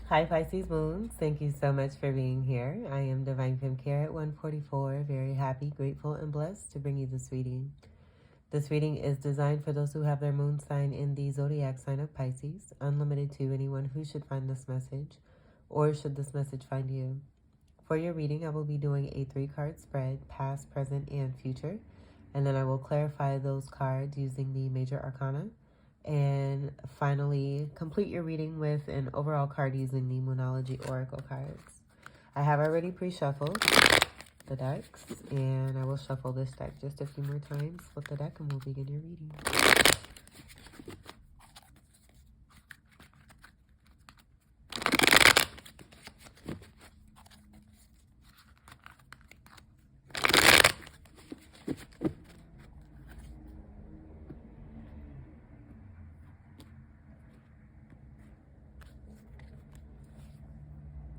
Hi Pisces Moon, thank you so much for being here. I am Divine Femme Care at 144, very happy, grateful, and blessed to bring you this reading. This reading is designed for those who have their moon sign in the zodiac sign of Pisces, unlimited to anyone who should find this message, or should this message find you. For your reading, I will be doing a 3-card spread, past, present, and future, and then I will clarify those cards using the major arcana, and finally complete your reading with an overall card using the Moonology Oracle cards. I have already pre-shuffled the decks, and I will shuffle this deck just a few more times, flip the deck, and we'll begin your reading.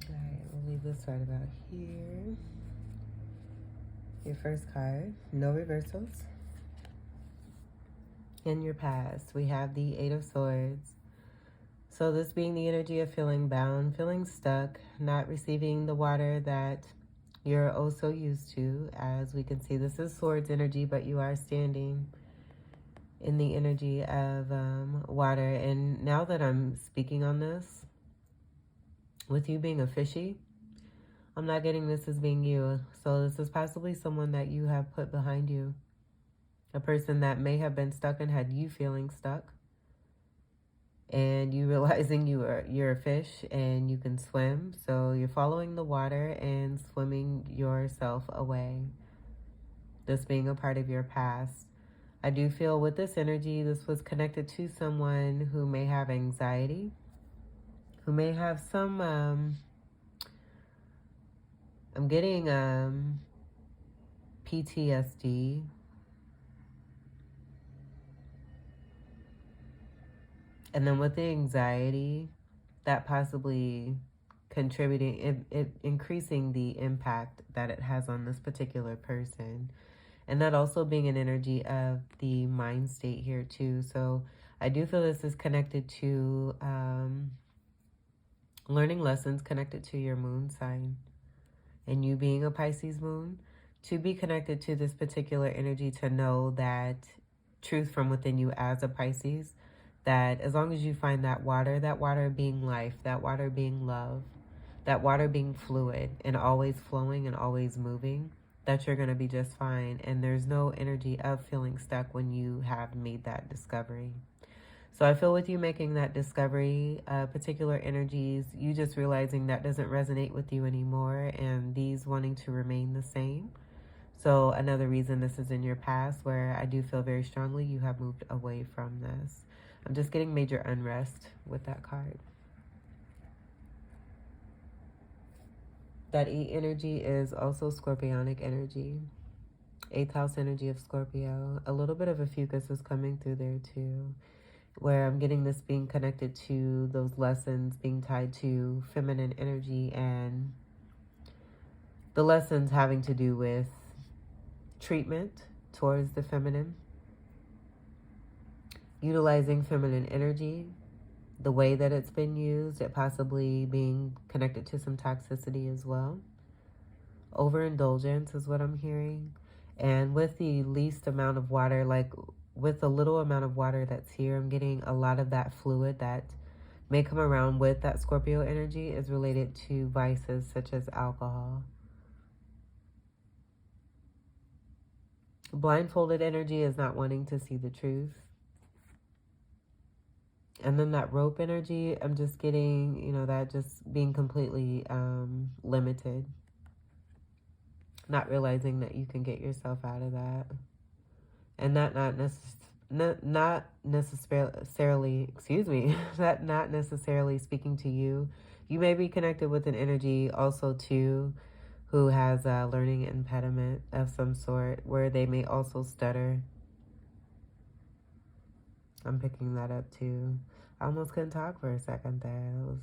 Alright, we'll leave this right about here. Your first card, no reversals. In your past, we have the 8 of Swords. So this being the energy of feeling bound, feeling stuck, not receiving the water that you're oh so used to. As we can see, this is Swords energy, but you are standing in the energy of water. And now that I'm speaking on this, with you being a fishy, I'm not getting this as being you. So this is possibly someone that you have put behind you. A person that may have been stuck and had you feeling stuck. And you realizing you're a fish and you can swim. So you're following the water and swimming yourself away. This being a part of your past. I do feel with this energy, this was connected to someone who may have anxiety, who may have some, I'm getting PTSD. And then with the anxiety, that possibly contributing, it increasing the impact that it has on this particular person. And that also being an energy of the mind state here too. So I do feel this is connected to learning lessons connected to your moon sign. And you being a Pisces moon, to be connected to this particular energy, to know that truth from within you as a Pisces, that as long as you find that water being life, that water being love, that water being fluid and always flowing and always moving, that you're going to be just fine. And there's no energy of feeling stuck when you have made that discovery. So I feel with you making that discovery, particular energies, you just realizing that doesn't resonate with you anymore, and these wanting to remain the same. So another reason this is in your past, where I do feel very strongly you have moved away from this. I'm just getting major unrest with that card. That 8 energy is also Scorpionic energy. 8th house energy of Scorpio. A little bit of a fucus is coming through there too, where I'm getting this being connected to those lessons being tied to feminine energy, and the lessons having to do with treatment towards the feminine, utilizing feminine energy, the way that it's been used, it possibly being connected to some toxicity as well. Overindulgence is what I'm hearing. And with the least amount of water, like with the little amount of water that's here, I'm getting a lot of that fluid that may come around with that Scorpio energy is related to vices such as alcohol. Blindfolded energy is not wanting to see the truth. And then that rope energy, I'm just getting, you know, that just being completely limited. Not realizing that you can get yourself out of that. And that not necessarily, excuse me, that not necessarily speaking to you. You may be connected with an energy also too who has a learning impediment of some sort, where they may also stutter. I'm picking that up too. I almost couldn't talk for a second there.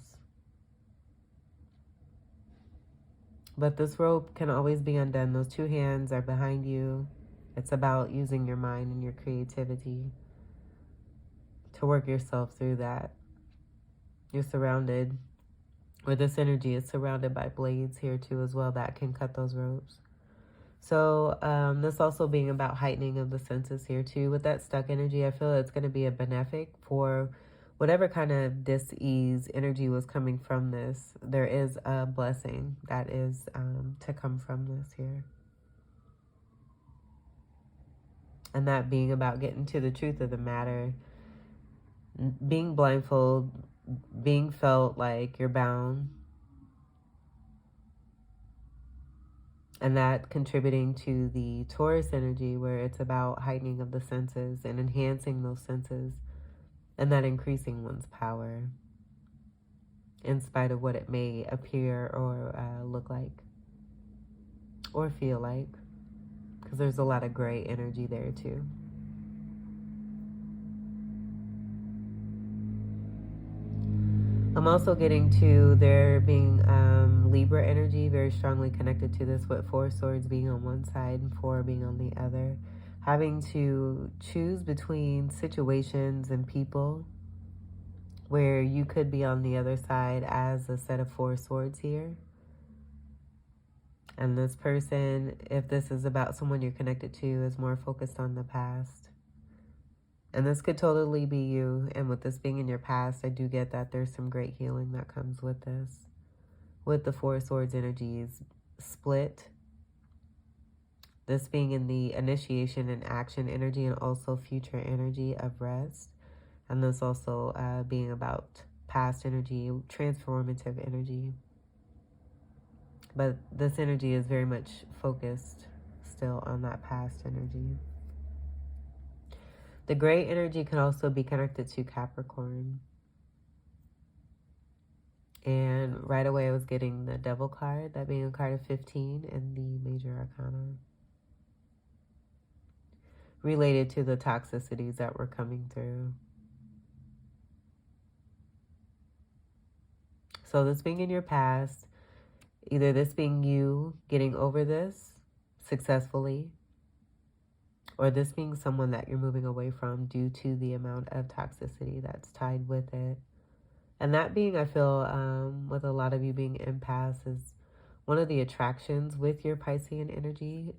But this rope can always be undone. Those 2 hands are behind you. It's about using your mind and your creativity to work yourself through that. You're surrounded where this energy is surrounded by blades here too as well that can cut those ropes. So this also being about heightening of the senses here too. With that stuck energy, I feel it's going to be a benefic for whatever kind of dis-ease energy was coming from this. There is a blessing that is to come from this here. And that being about getting to the truth of the matter, being blindfolded, being felt like you're bound, and that contributing to the Taurus energy where it's about heightening of the senses and enhancing those senses, and that increasing one's power in spite of what it may appear or look like or feel like, because there's a lot of gray energy there too. I'm also getting to there being Libra energy very strongly connected to this, with 4 swords being on one side and 4 being on the other. Having to choose between situations and people where you could be on the other side as a set of 4 swords here. And this person, if this is about someone you're connected to, is more focused on the past. And this could totally be you. And with this being in your past, I do get that there's some great healing that comes with this. With the 4 swords energies split. This being in the initiation and action energy, and also future energy of rest. And this also being about past energy, transformative energy. But this energy is very much focused still on that past energy. The gray energy can also be connected to Capricorn. And right away I was getting the Devil card, that being a card of 15 in the Major Arcana, related to the toxicities that were coming through. So this being in your past, either this being you getting over this successfully, or this being someone that you're moving away from due to the amount of toxicity that's tied with it. And that being, I feel, with a lot of you being empaths, is one of the attractions with your Piscean energy.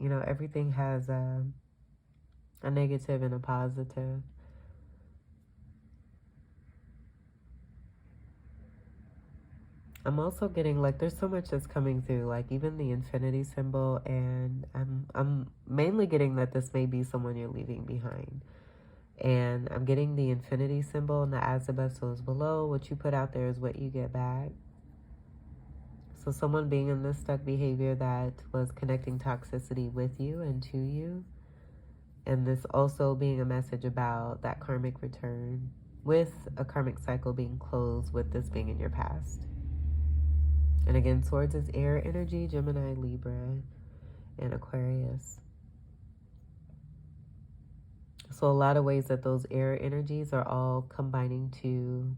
You know, everything has a negative and a positive. I'm also getting, like, there's so much that's coming through, like even the infinity symbol, and I'm mainly getting that this may be someone you're leaving behind. And I'm getting the infinity symbol and the as above, so as below. What you put out there is what you get back. So someone being in this stuck behavior that was connecting toxicity with you and to you. And this also being a message about that karmic return, with a karmic cycle being closed, with this being in your past. And again, swords is air energy, Gemini, Libra, and Aquarius. So a lot of ways that those air energies are all combining to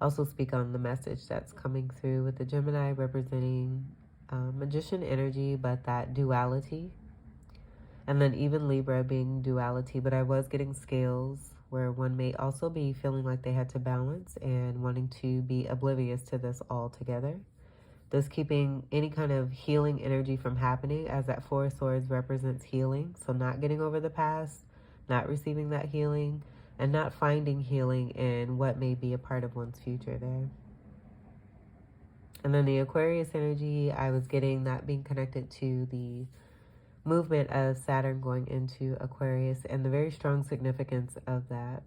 also speak on the message that's coming through, with the Gemini representing magician energy, but that duality. And then even Libra being duality, but I was getting scales where one may also be feeling like they had to balance and wanting to be oblivious to this altogether. This keeping any kind of healing energy from happening, as that 4 swords represents healing. So not getting over the past, not receiving that healing, and not finding healing in what may be a part of one's future there. And then the Aquarius energy, I was getting that being connected to the movement of Saturn going into Aquarius and the very strong significance of that.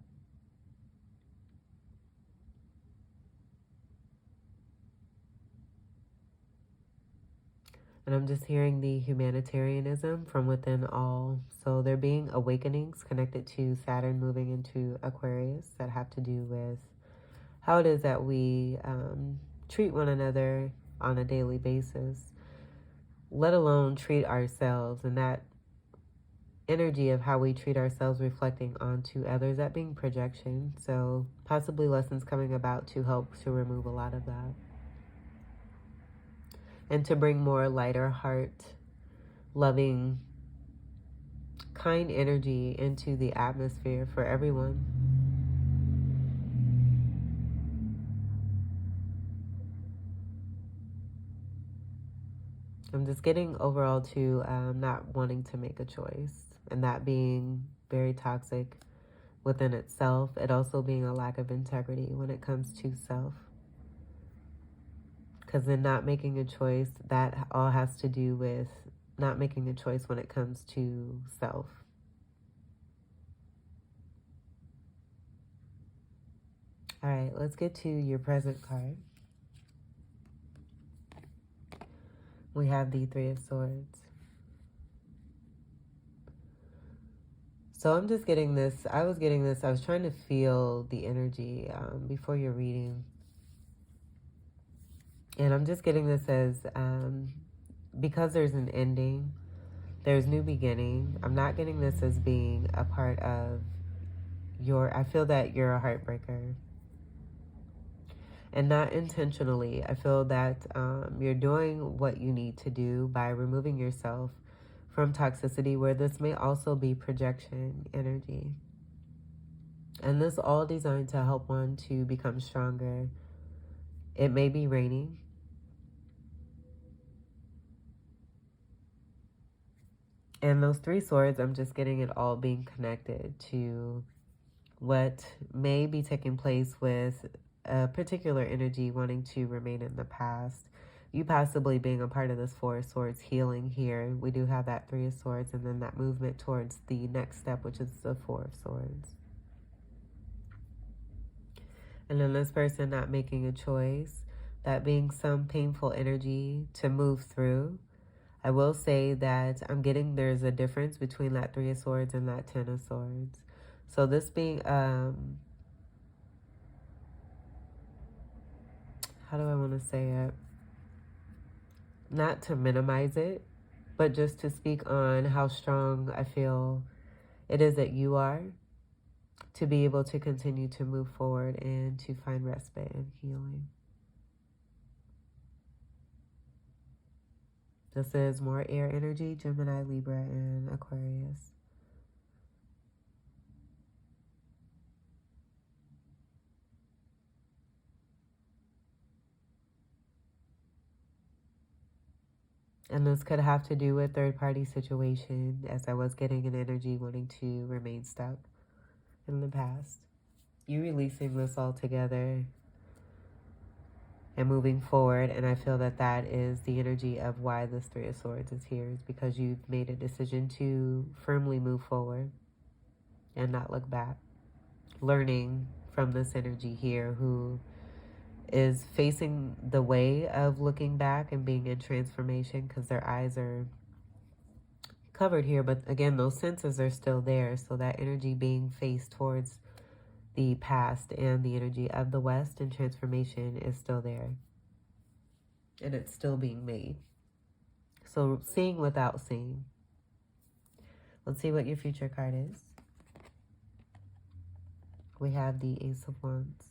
And I'm just hearing the humanitarianism from within all. So there being awakenings connected to Saturn moving into Aquarius that have to do with how it is that we treat one another on a daily basis, let alone treat ourselves, and that energy of how we treat ourselves reflecting onto others, that being projection. So possibly lessons coming about to help to remove a lot of that. And to bring more lighter heart, loving, kind energy into the atmosphere for everyone. I'm just getting overall to not wanting to make a choice, and that being very toxic within itself. It also being a lack of integrity when it comes to self. Because in not making a choice, that all has to do with not making a choice when it comes to self. All right, let's get to your present card. We have the Three of Swords. So I'm just getting this. I was trying to feel the energy before your reading. And I'm just getting this as because there's an ending, there's new beginning. I'm not getting this as being a part of I feel that you're a heartbreaker. And not intentionally. I feel that you're doing what you need to do by removing yourself from toxicity, where this may also be projection energy. And this all designed to help one to become stronger. It may be raining. And those three swords, I'm just getting it all being connected to what may be taking place with a particular energy wanting to remain in the past. You possibly being a part of this Four of Swords healing here. We do have that Three of Swords, and then that movement towards the next step, which is the Four of Swords. And then this person not making a choice, that being some painful energy to move through. I will say that I'm getting there's a difference between that Three of Swords and that Ten of Swords. So this being, how do I want to say it? Not to minimize it, but just to speak on how strong I feel it is that you are to be able to continue to move forward and to find respite and healing. This is more air energy, Gemini, Libra, and Aquarius. And this could have to do with third-party situation, as I was getting an energy wanting to remain stuck in the past. You releasing this all together and moving forward, and I feel that that is the energy of why this Three of Swords is here, is because you've made a decision to firmly move forward and not look back. Learning from this energy here who is facing the way of looking back and being in transformation, because their eyes are covered here, but again, those senses are still there. So that energy being faced towards the past and the energy of the West and transformation is still there. And it's still being made. So seeing without seeing. Let's see what your future card is. We have the Ace of Wands.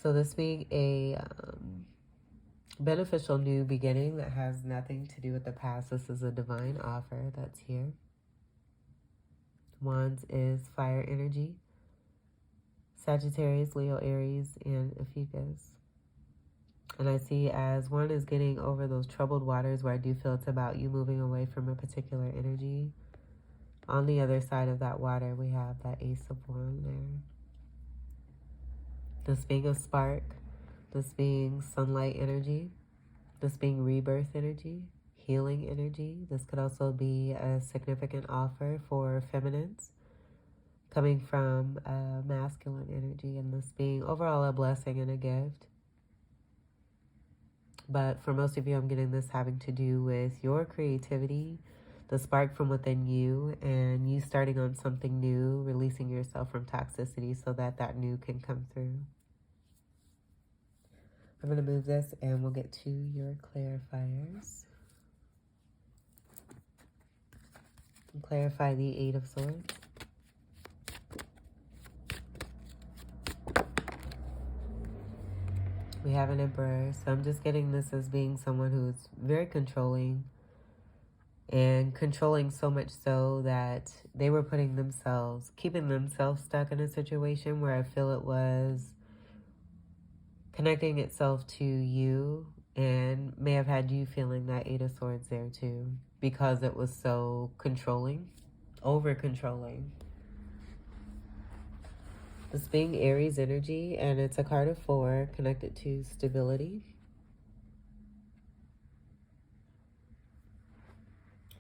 So this being a beneficial new beginning that has nothing to do with the past. This is a divine offer that's here. Wands is fire energy. Sagittarius, Leo, Aries, and Ophiuchus. And I see as one is getting over those troubled waters where I do feel it's about you moving away from a particular energy. On the other side of that water, we have that Ace of Wands there. This being a spark, this being sunlight energy, this being rebirth energy, healing energy. This could also be a significant offer for feminines coming from masculine energy, and this being overall a blessing and a gift. But for most of you, I'm getting this having to do with your creativity, the spark from within you, and you starting on something new, releasing yourself from toxicity so that that new can come through. I'm going to move this and we'll get to your clarifiers. Clarify the Eight of Swords. We have an Emperor, so I'm just getting this as being someone who's very controlling, and controlling so much so that they were keeping themselves stuck in a situation where I feel it was connecting itself to you, and may have had you feeling that Eight of Swords there too, because it was so controlling, over controlling. This being Aries energy, and it's a card of 4 connected to stability.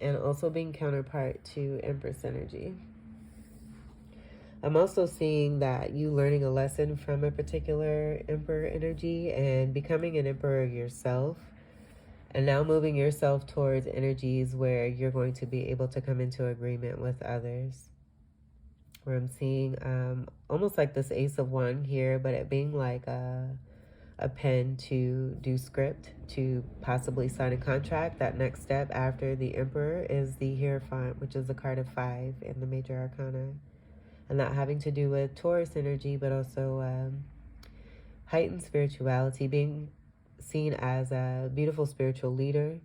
And also being counterpart to Empress energy. I'm also seeing that you learning a lesson from a particular Emperor energy and becoming an Emperor yourself. And now moving yourself towards energies where you're going to be able to come into agreement with others. Where I'm seeing almost like this Ace of Wands here, but it being like a pen to do script, to possibly sign a contract. That next step after the Emperor is the Hierophant, which is a card of 5 in the Major Arcana. And that having to do with Taurus energy, but also heightened spirituality, being seen as a beautiful spiritual leader,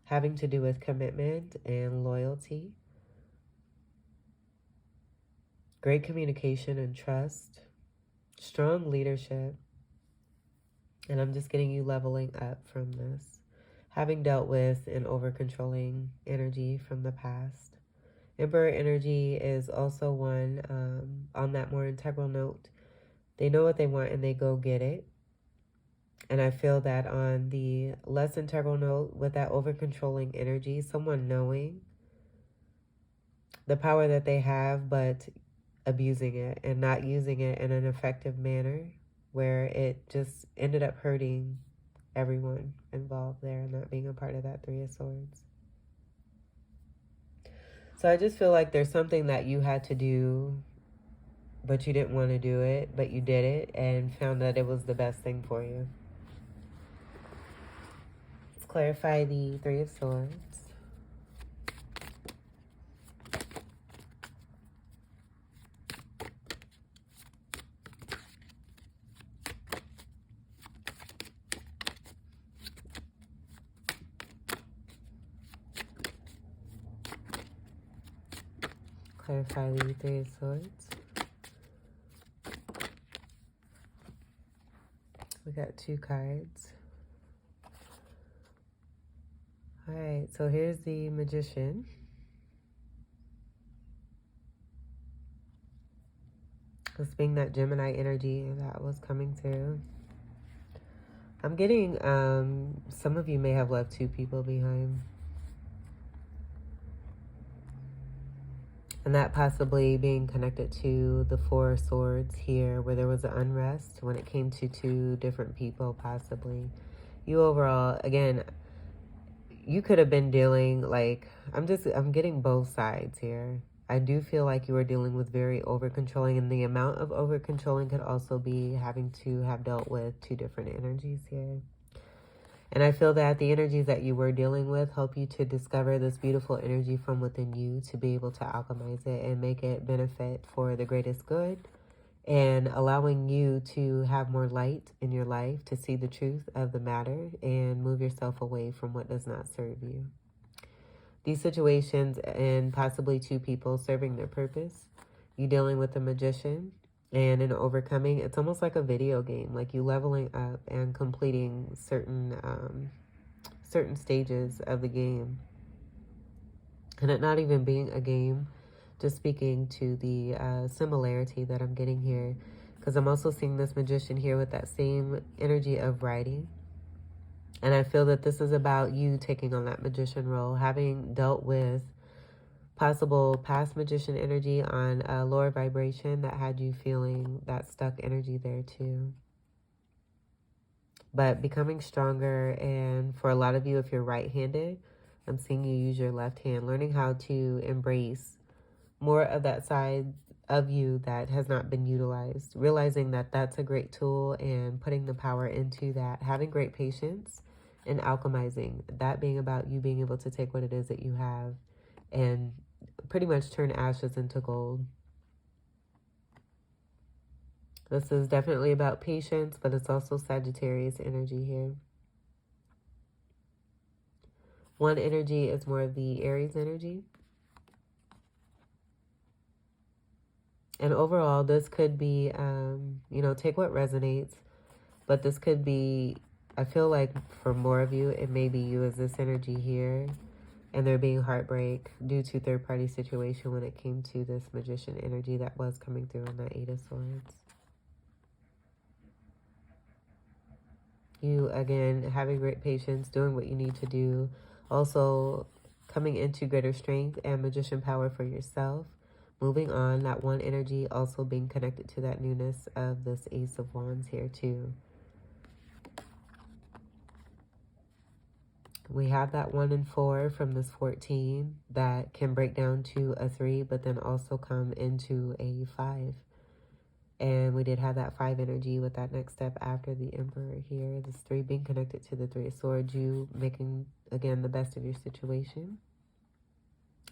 having to do with commitment and loyalty, great communication and trust, strong leadership. And I'm just getting you leveling up from this, having dealt with an over-controlling energy from the past. Emperor energy is also one, on that more integral note, they know what they want and they go get it. And I feel that on the less integral note, with that over-controlling energy, someone knowing the power that they have, but abusing it and not using it in an effective manner, where it just ended up hurting everyone involved there and not being a part of that Three of Swords. So I just feel like there's something that you had to do, but you didn't want to do it, but you did it and found that it was the best thing for you. Let's clarify the Three of Swords. Clarify the Three of Swords. We got 2 cards. All right, so here's the Magician. This being that Gemini energy that was coming through. I'm getting, some of you may have left 2 people behind. And that possibly being connected to the 4 of Swords here, where there was an unrest when it came to 2 different people, possibly. You overall, again, you could have been dealing, like, I'm getting both sides here. I do feel like you were dealing with very over-controlling, and the amount of over-controlling could also be having to have dealt with 2 different energies here. And I feel that the energies that you were dealing with help you to discover this beautiful energy from within you, to be able to alchemize it and make it benefit for the greatest good, and allowing you to have more light in your life, to see the truth of the matter and move yourself away from what does not serve you. These situations and possibly 2 people serving their purpose. You dealing with a Magician and in overcoming, it's almost like a video game, like you leveling up and completing certain stages of the game. And it not even being a game, just speaking to the similarity that I'm getting here. Because I'm also seeing this Magician here with that same energy of writing. And I feel that this is about you taking on that Magician role, having dealt with possible past Magician energy on a lower vibration that had you feeling that stuck energy there too. But becoming stronger, and for a lot of you, if you're right-handed, I'm seeing you use your left hand, learning how to embrace more of that side of you that has not been utilized, realizing that that's a great tool and putting the power into that, having great patience and alchemizing, that being about you being able to take what it is that you have and pretty much turn ashes into gold. This is definitely about patience, but it's also Sagittarius energy here. One energy is more of the Aries energy. And overall, this could be, take what resonates. But this could be, I feel like for more of you, it may be you as this energy here. And there being heartbreak due to third-party situation when it came to this Magician energy that was coming through in the Eight of Swords. You, again, having great patience, doing what you need to do. Also, coming into greater strength and magician power for yourself. Moving on, that one energy also being connected to that newness of this Ace of Wands here too. We have that 1 and 4 from this 14 that can break down to a 3, but then also come into a 5. And we did have that 5 energy with that next step after the Emperor here. This 3 being connected to the 3 of Swords. You making, again, the best of your situation.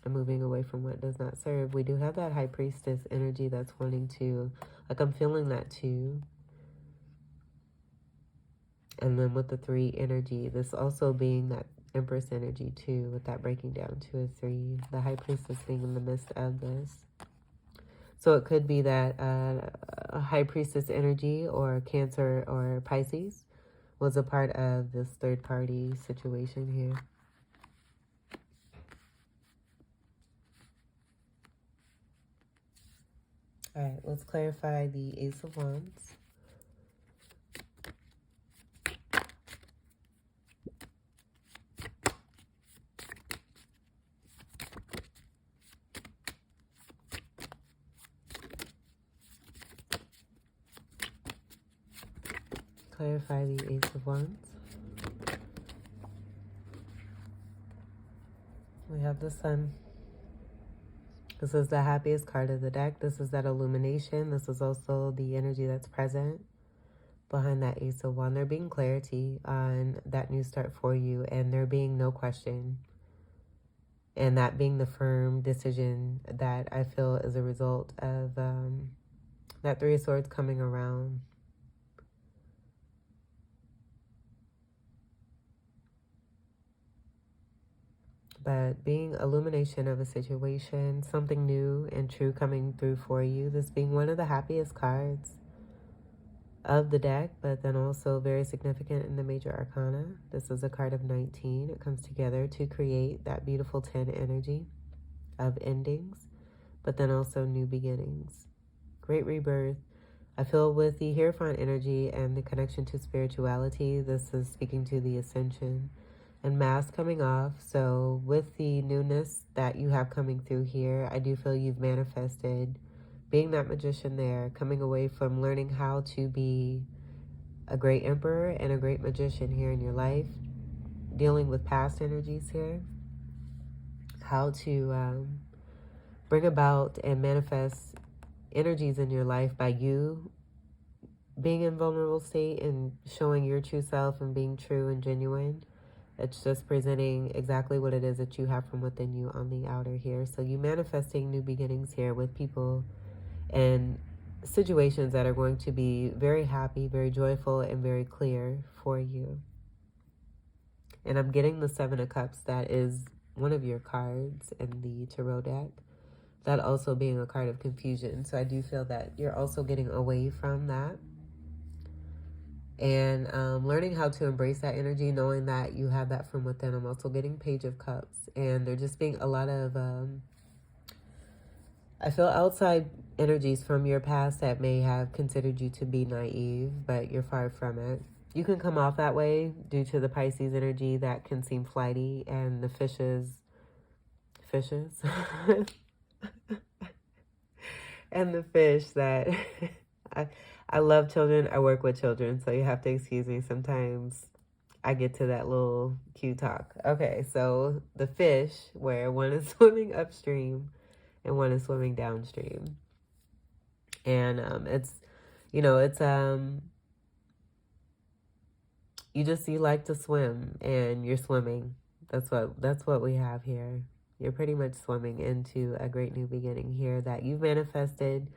And moving away from what does not serve. We do have that High Priestess energy that's wanting to, like I'm feeling that too. And then with the 3 energy, this also being that Empress energy too, with that breaking down to a 3. The High Priestess being in the midst of this. So it could be that High Priestess energy or Cancer or Pisces was a part of this third party situation here. All right, let's clarify the Ace of Wands. Clarify the Ace of Wands. We have the Sun. This is the happiest card of the deck. This is that illumination. This is also the energy that's present behind that Ace of Wands. There being clarity on that new start for you, and there being no question. And that being the firm decision that I feel is a result of that 3 of Swords coming around. But being illumination of a situation, something new and true coming through for you. This being one of the happiest cards of the deck, but then also very significant in the major arcana. This is a card of 19. It comes together to create that beautiful 10 energy of endings, but then also new beginnings. Great rebirth. I feel with the Hierophant energy and the connection to spirituality, this is speaking to the ascension and mask coming off. So with the newness that you have coming through here, I do feel you've manifested being that magician there, coming away from learning how to be a great emperor and a great magician here in your life, dealing with past energies here, how to bring about and manifest energies in your life by you being in vulnerable state and showing your true self and being true and genuine. It's just presenting exactly what it is that you have from within you on the outer here. So you manifesting new beginnings here with people and situations that are going to be very happy, very joyful, and very clear for you. And I'm getting the 7 of Cups. That is one of your cards in the tarot deck. That also being a card of confusion. So I do feel that you're also getting away from that. And learning how to embrace that energy, knowing that you have that from within. I'm also getting Page of Cups. And there just being a lot of, I feel outside energies from your past that may have considered you to be naive, but you're far from it. You can come off that way due to the Pisces energy that can seem flighty, and the fishes, and the fish that... I love children. I work with children, so you have to excuse me. Sometimes I get to that little cute talk. Okay, so the fish, where one is swimming upstream and one is swimming downstream. And it's, you know, it's, you like to swim and you're swimming. That's what we have here. You're pretty much swimming into a great new beginning here that you've manifested.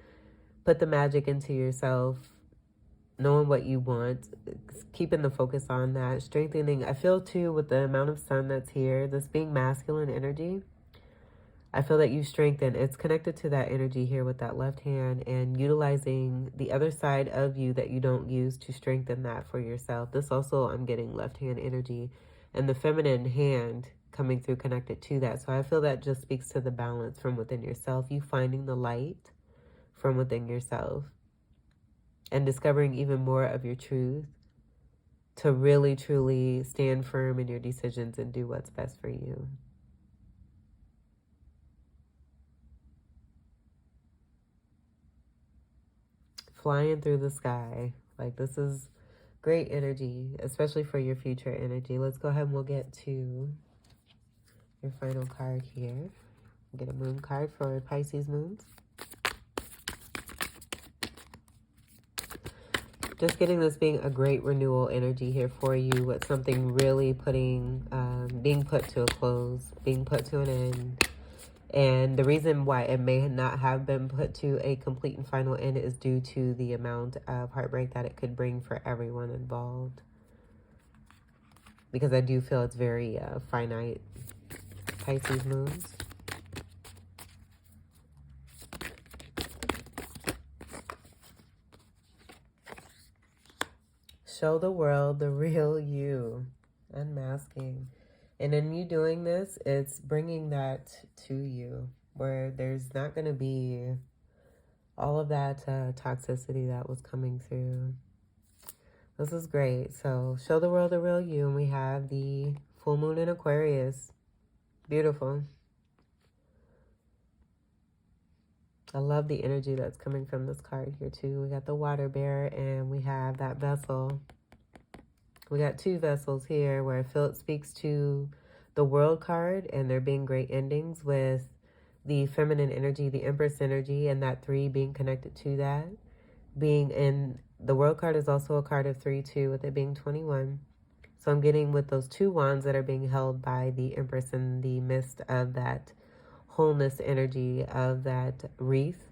Put the magic into yourself, knowing what you want, keeping the focus on that, strengthening. I feel too with the amount of sun that's here, this being masculine energy, I feel that you strengthen. It's connected to that energy here with that left hand and utilizing the other side of you that you don't use to strengthen that for yourself. This also, I'm getting left hand energy and the feminine hand coming through connected to that. So I feel that just speaks to the balance from within yourself, you finding the light from within yourself and discovering even more of your truth to really, truly stand firm in your decisions and do what's best for you. Flying through the sky. Like, this is great energy, especially for your future energy. Let's go ahead and we'll get to your final card here. Get a moon card for Pisces moons. Just getting this being a great renewal energy here for you with something really being put to a close, being put to an end. And the reason why it may not have been put to a complete and final end is due to the amount of heartbreak that it could bring for everyone involved. Because I do feel it's very finite, Pisces moons. Show the world the real you. Unmasking. And in you doing this, it's bringing that to you where there's not going to be all of that toxicity that was coming through. This is great. So show the world the real you. And we have the full moon in Aquarius. Beautiful. I love the energy that's coming from this card here too. We got the water bear and we have that vessel. We got two vessels here where I feel it speaks to the world card and there being great endings with the feminine energy, the Empress energy, and that 3 being connected to that. Being in the world card is also a card of 3 too, with it being 21. So I'm getting with those 2 wands that are being held by the Empress in the midst of that wholeness energy of that wreath.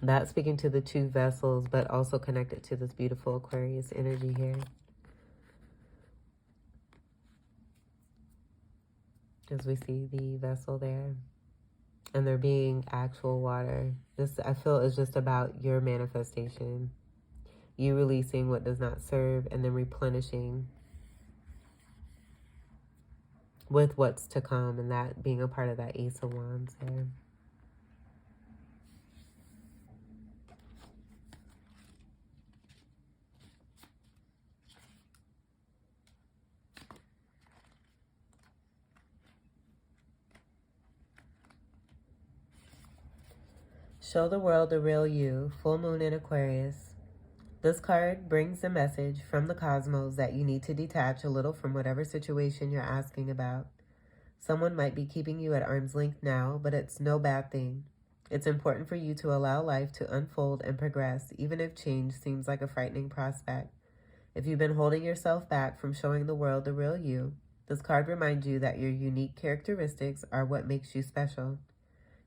That's speaking to the 2 vessels, but also connected to this beautiful Aquarius energy here. As we see the vessel there. And there being actual water. This, I feel, is just about your manifestation. You releasing what does not serve and then replenishing with what's to come, and that being a part of that Ace of Wands there. Show the world the real you, full moon in Aquarius. This card brings the message from the cosmos that you need to detach a little from whatever situation you're asking about. Someone might be keeping you at arm's length now, but it's no bad thing. It's important for you to allow life to unfold and progress, even if change seems like a frightening prospect. If you've been holding yourself back from showing the world the real you, this card reminds you that your unique characteristics are what makes you special.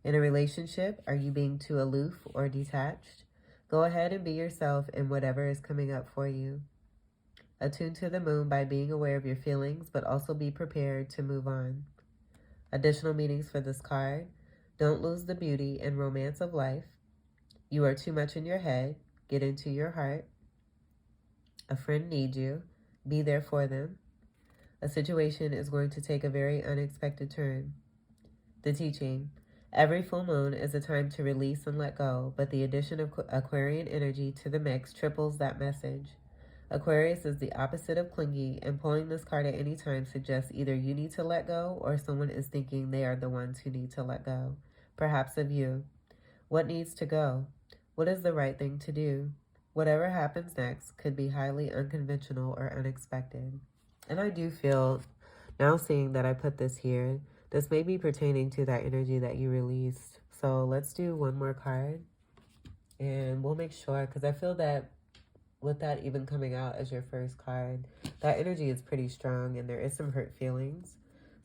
In a relationship, are you being too aloof or detached? Go ahead and be yourself in whatever is coming up for you. Attune to the moon by being aware of your feelings, but also be prepared to move on. Additional meanings for this card. Don't lose the beauty and romance of life. You are too much in your head. Get into your heart. A friend needs you. Be there for them. A situation is going to take a very unexpected turn. The teaching. Every full moon is a time to release and let go, but the addition of Aquarian energy to the mix triples that message. Aquarius is the opposite of clingy, and pulling this card at any time suggests either you need to let go or someone is thinking they are the ones who need to let go, perhaps of you. What needs to go? What is the right thing to do? Whatever happens next could be highly unconventional or unexpected. And I do feel, now seeing that I put this here, this may be pertaining to that energy that you released. So let's do one more card. And we'll make sure, because I feel that with that even coming out as your first card, that energy is pretty strong and there is some hurt feelings.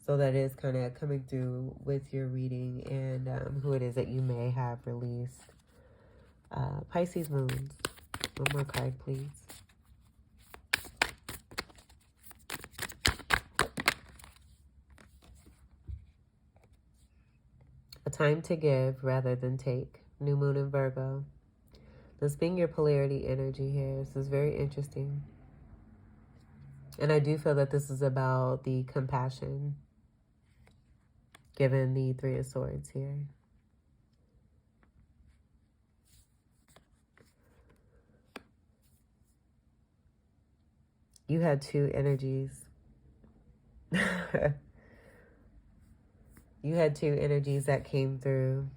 So that is kind of coming through with your reading and who it is that you may have released. Pisces moons. One more card, please. time to give rather than take. New moon in Virgo. This being your polarity energy here. This is very interesting. And I do feel that this is about the compassion, given the Three of Swords here. You had two energies. You had two energies that came through.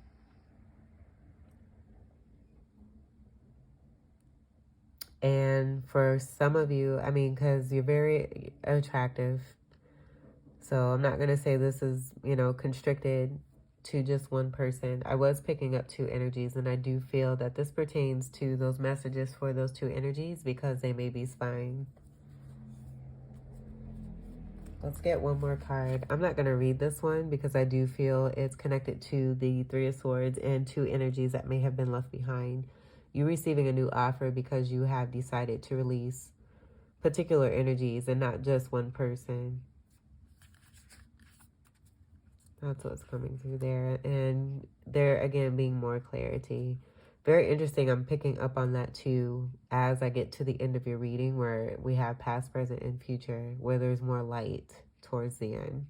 And for some of you, I mean, because you're very attractive. So I'm not going to say this is, you know, constricted to just one person. I was picking up two energies, and I do feel that this pertains to those messages for those two energies because they may be spying. Let's get one more card. I'm not going to read this one because I do feel it's connected to the Three of Swords and two energies that may have been left behind. You receiving a new offer because you have decided to release particular energies and not just one person. That's what's coming through there. And there, again, being more clarity. Very interesting. I'm picking up on that, too, as I get to the end of your reading where we have past, present, and future, where there's more light towards the end.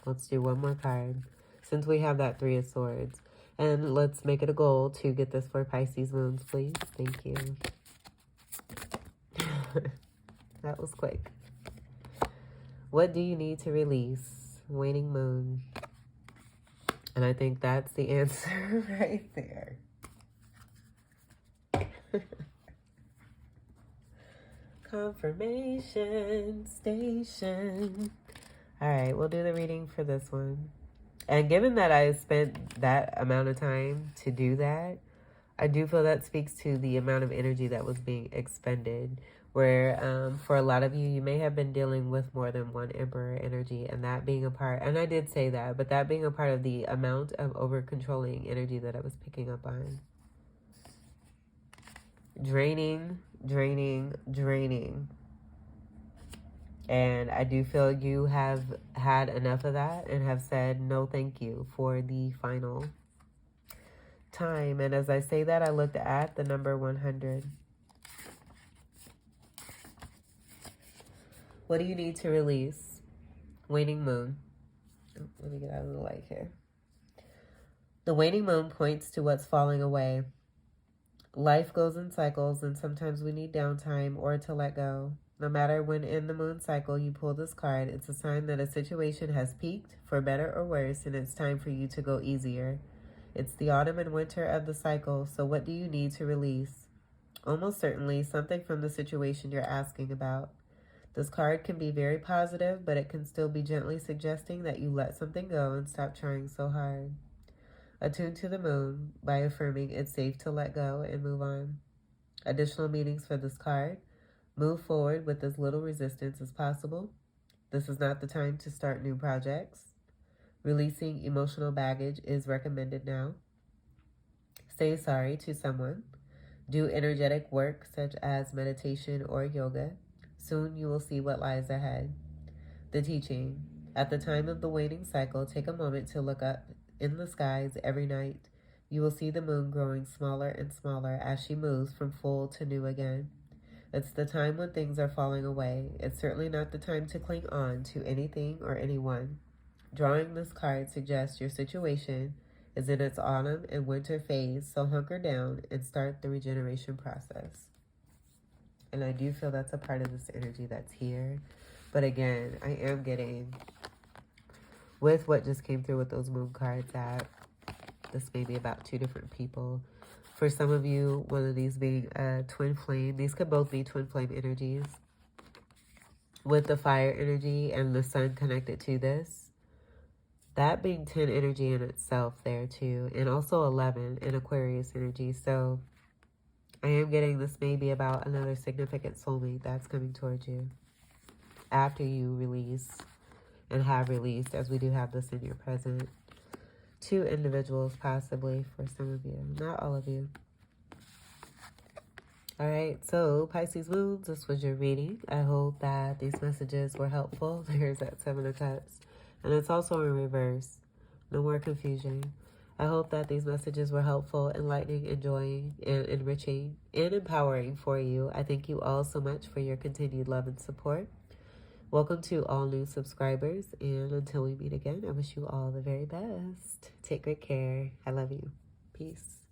Let's do one more card, since we have that Three of Swords. And let's make it a goal to get this for Pisces moons, please. Thank you. That was quick. What do you need to release? Waning moon. And I think that's the answer right there. Confirmation station. All right, we'll do the reading for this one. And given that I spent that amount of time to do that, I do feel that speaks to the amount of energy that was being expended. Where for a lot of you, you may have been dealing with more than one Emperor energy, and that being a part, and I did say that, but that being a part of the amount of over-controlling energy that I was picking up on. Draining, draining, draining. And I do feel you have had enough of that and have said no thank you for the final time. And as I say that, I looked at the number 100. What do you need to release? Waning moon. Oh, let me get out of the light here. The waning moon points to what's falling away. Life goes in cycles, and sometimes we need downtime or to let go. No matter when in the moon cycle you pull this card, it's a sign that a situation has peaked, for better or worse, and it's time for you to go easier. It's the autumn and winter of the cycle, so what do you need to release? Almost certainly something from the situation you're asking about. This card can be very positive, but it can still be gently suggesting that you let something go and stop trying so hard. Attune to the moon by affirming it's safe to let go and move on. Additional meanings for this card. Move forward with as little resistance as possible. This is not the time to start new projects. Releasing emotional baggage is recommended now. Say sorry to someone. Do energetic work such as meditation or yoga. Soon you will see what lies ahead. The teaching. At the time of the waning cycle, take a moment to look up in the skies every night. You will see the moon growing smaller and smaller as she moves from full to new again. It's the time when things are falling away. It's certainly not the time to cling on to anything or anyone. Drawing this card suggests your situation is in its autumn and winter phase, so hunker down and start the regeneration process. And I do feel that's a part of this energy that's here. But again, I am getting, with what just came through with those moon cards, that this may be about two different people. For some of you, one of these being a twin flame. These could both be twin flame energies. With the fire energy and the sun connected to this. That being 10 energy in itself there too. And also 11 in Aquarius energy. So I am getting this may be about another significant soulmate that's coming towards you. After you release and have released, as we do have this in your present. 2 individuals possibly for some of you, not all of you. All right, so Pisces moons, this was your reading. I hope that these messages were helpful. There's that 7 of Cups. And it's also in reverse. No more confusion. I hope that these messages were helpful, enlightening, enjoying, and enriching, and empowering for you. I thank you all so much for your continued love and support. Welcome to all new subscribers, and until we meet again, I wish you all the very best. Take great care. I love you. Peace.